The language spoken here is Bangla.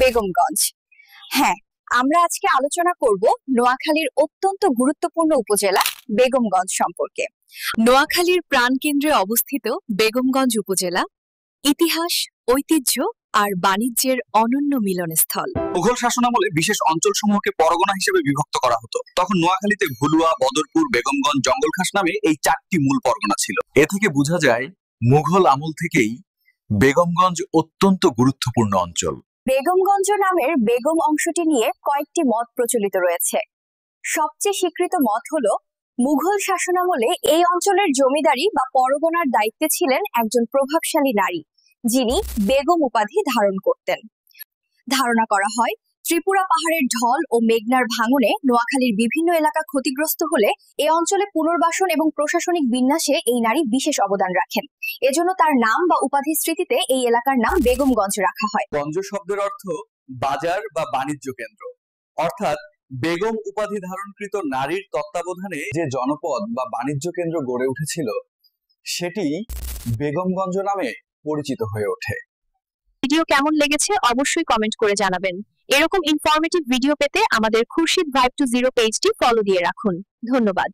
বেগমগঞ্জ। হ্যাঁ, আমরা আজকে আলোচনা করব নোয়াখালীর অত্যন্ত গুরুত্বপূর্ণ উপজেলা বেগমগঞ্জ সম্পর্কে। নোয়াখালীর প্রাণকেন্দ্রে অবস্থিত বেগমগঞ্জ উপজেলা ইতিহাস, ঐতিহ্য আর বাণিজ্যের অনন্য মিলনস্থল। মুঘল শাসনামলে বিশেষ অঞ্চলসমূহকে পরগনা হিসেবে বিভক্ত করা হতো। তখন নোয়াখালীতে ভুলুয়া, বদরপুর, বেগমগঞ্জ, জঙ্গলখাস নামে এই 4টি মূল পরগনা ছিল। এ থেকে বোঝা যায় মুঘল আমল থেকেই বেগমগঞ্জ অত্যন্ত গুরুত্বপূর্ণ অঞ্চল। বেগমগঞ্জ নামের বেগম অংশটি নিয়ে কয়েকটি মত প্রচলিত রয়েছে। সবচেয়ে স্বীকৃত মত হলো মুঘল শাসনামলে এই অঞ্চলের জমিদারি বা পরগনার দায়িত্বে ছিলেন একজন প্রভাবশালী নারী, যিনি বেগম উপাধি ধারণ করতেন। ধারণা করা হয় ত্রিপুরা পাহাড়ের ঢল ও মেঘনার ভাঙনে নোয়াখালীর বিভিন্ন এলাকা ক্ষতিগ্রস্ত হলে এ অঞ্চলে পুনর্বাসন এবং প্রশাসনিক বিন্যাসে এই নারী বিশেষ অবদান রাখেন। এজন্য তার নাম বা উপাধির স্মৃতিতে এই এলাকার নাম বেগমগঞ্জ রাখা হয়। গঞ্জ শব্দের অর্থ বাজার বা বাণিজ্য কেন্দ্র, অর্থাৎ বেগম উপাধি ধারণকৃত নারীর তত্ত্বাবধানে যে জনপদ বা বাণিজ্য কেন্দ্র গড়ে উঠেছিল সেটি বেগমগঞ্জ নামে পরিচিত হয়ে ওঠে। ভিডিও কেমন লেগেছে অবশ্যই কমেন্ট করে জানাবেন। এরকম ইনফরমেটিভ ভিডিও পেতে আমাদের খুরশিদ ভাইব টু জিরো পেজটি ফলো দিয়ে রাখুন। ধন্যবাদ।